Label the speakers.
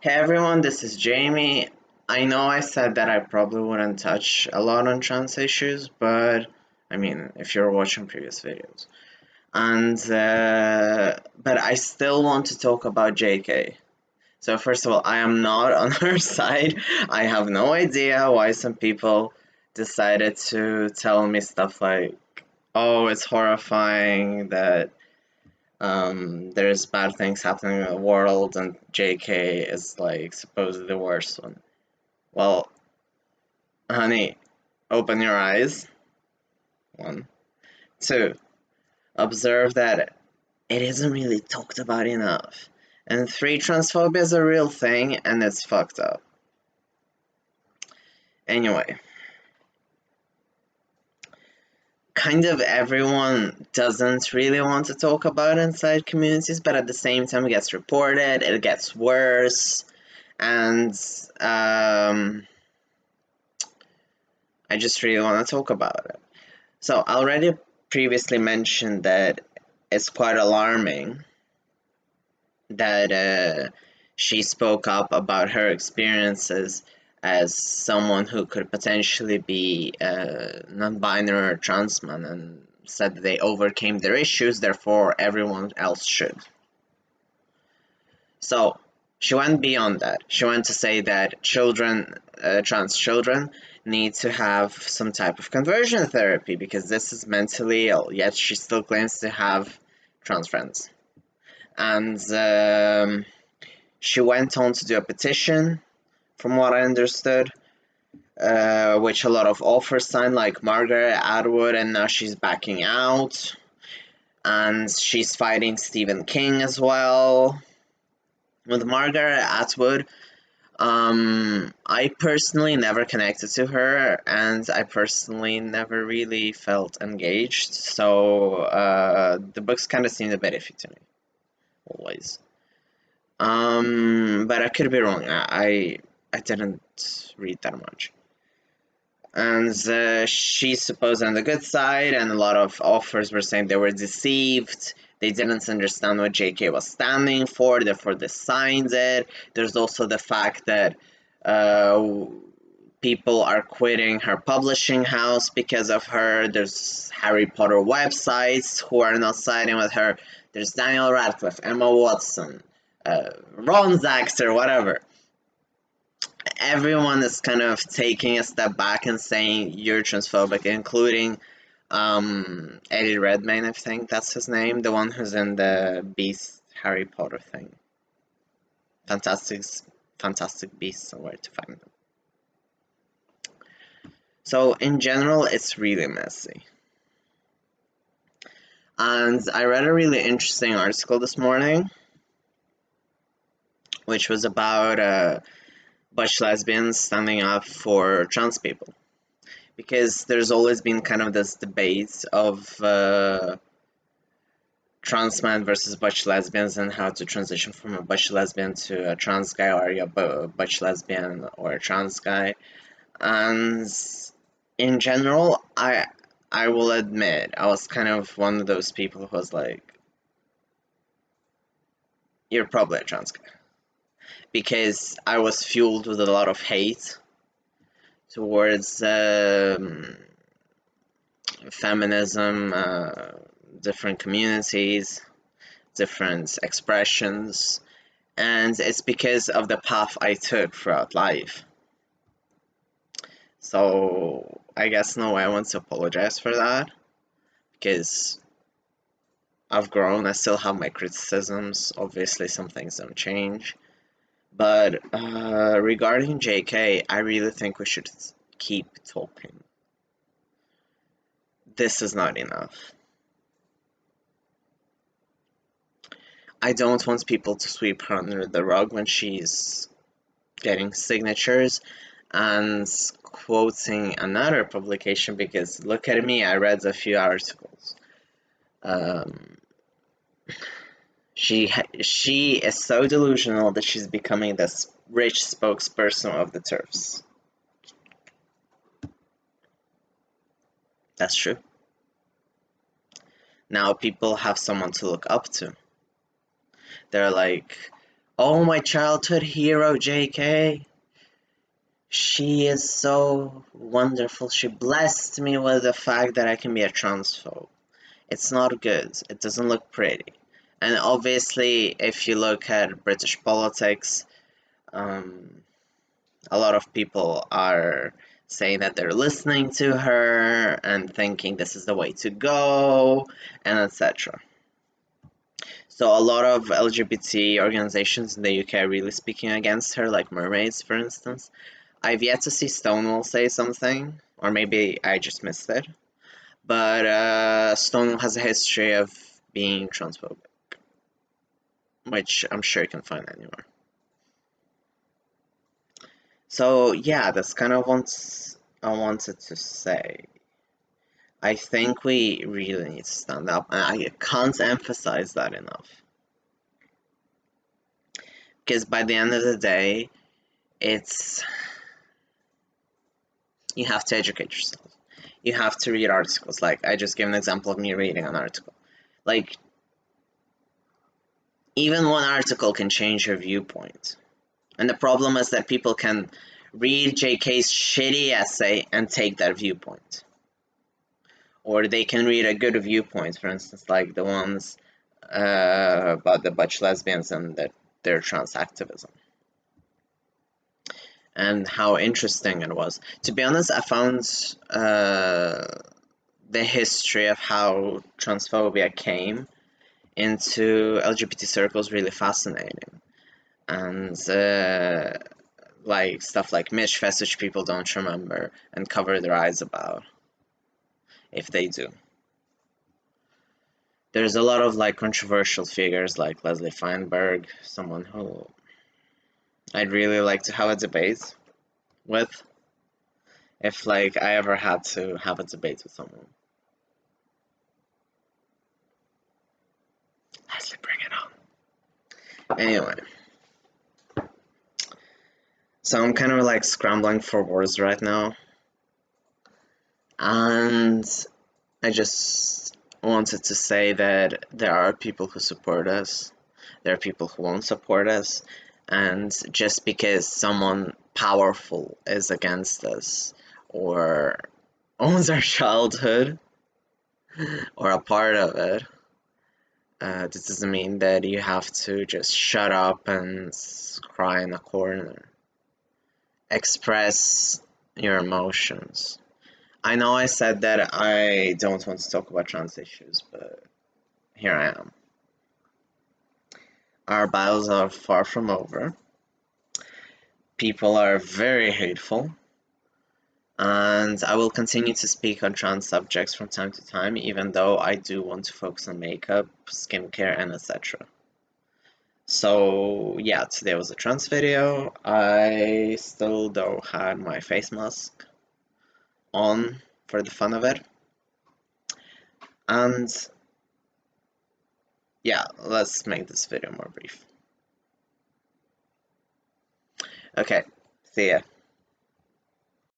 Speaker 1: Hey everyone, this is Jamie. I know I said that I probably wouldn't touch a lot on trans issues, but I mean, if you're watching previous videos. But I still want to talk about JK. So, first of all, I am not on her side. I have no idea why some people decided to tell me stuff like, oh, it's horrifying that there's bad things happening in the world, and JK is like supposedly the worst one. Well, honey, open your eyes. One. Two, observe that it isn't really talked about enough. And three, transphobia is a real thing and it's fucked up. Anyway, kind of everyone doesn't really want to talk about inside communities, but at the same time, it gets reported, it gets worse, and I just really want to talk about it. So, I already previously mentioned that it's quite alarming that she spoke up about her experiences as someone who could potentially be non-binary or trans man, and said that they overcame their issues, therefore everyone else should. So she went beyond that. She went to say that trans children, need to have some type of conversion therapy because this is mentally ill. Yet she still claims to have trans friends, and she went on to do a petition, from what I understood, which a lot of authors signed, like Margaret Atwood, and now she's backing out. And she's fighting Stephen King as well. With Margaret Atwood, I personally never connected to her, and I personally never really felt engaged. So the books kind of seemed a bit iffy to me, always. But I could be wrong. I didn't read that much. And she's supposed on the good side, and a lot of authors were saying they were deceived. They didn't understand what JK was standing for, therefore they signed it. There's also the fact that uh, people are quitting her publishing house because of her. There's Harry Potter websites who are not siding with her. There's Daniel Radcliffe, Emma Watson, Ron Zaxter, whatever. Everyone is kind of taking a step back and saying you're transphobic, including Eddie Redmayne, I think that's his name, the one who's in the Beast Harry Potter thing. Fantastic, Fantastic Beasts and Where to Find Them. So in general, it's really messy. And I read a really interesting article this morning, which was about butch lesbians standing up for trans people. Because there's always been kind of this debate of trans men versus butch lesbians and how to transition from a butch lesbian to a trans guy, or a butch lesbian or a trans guy. And in general, I will admit I was kind of one of those people who was like, you're probably a trans guy, because I was fueled with a lot of hate towards feminism, different communities, different expressions, and it's because of the path I took throughout life. So I guess no way I want to apologize for that, because I've grown. I still have my criticisms. Obviously, some things don't change. But regarding JK, I really think we should keep talking. This is not enough. I don't want people to sweep her under the rug when she's getting signatures and quoting another publication, because look at me, I read a few articles. Um, she is so delusional that she's becoming this rich spokesperson of the TERFs. That's true. Now people have someone to look up to. They're like, Oh, my childhood hero, JK. She is so wonderful. She blessed me with the fact that I can be a transphobe. It's not good. It doesn't look pretty. And obviously, if you look at British politics, um, a lot of people are saying that they're listening to her and thinking this is the way to go, and etc. So a lot of LGBT organizations in the UK are really speaking against her, like Mermaids, for instance. I've yet to see Stonewall say something, or maybe I just missed it. But Stonewall has a history of being transphobic, which I'm sure you can find anywhere. So yeah, that's kind of what I wanted to say. I think we really need to stand up, and I can't emphasize that enough. Because by the end of the day, it's you have to educate yourself. You have to read articles. Like I just gave an example of me reading an article. Like even one article can change your viewpoint. And the problem is that people can read JK's shitty essay and take that viewpoint. Or they can read a good viewpoint, for instance, like the ones about the butch lesbians and their trans activism. And how interesting it was. To be honest, I found the history of how transphobia came into LGBT circles really fascinating. And like stuff like Mitchfest, which people don't remember and cover their eyes about, if they do. There's a lot of like controversial figures like Leslie Feinberg, someone who I'd really like to have a debate with, if like I ever had to have a debate with someone. Leslie, bring it on. Anyway, so I'm kind of like scrambling for words right now, and I just wanted to say that there are people who support us, there are people who won't support us, and just because someone powerful is against us or owns our childhood or a part of it, this doesn't mean that you have to just shut up and cry in a corner. Express your emotions. I know I said that I don't want to talk about trans issues, but here I am. Our battles are far from over. People are very hateful, and I will continue to speak on trans subjects from time to time, even though I do want to focus on makeup, skincare, and etc. So yeah, today was a trans video. I still though had my face mask on for the fun of it. And yeah, let's make this video more brief. Okay, see ya.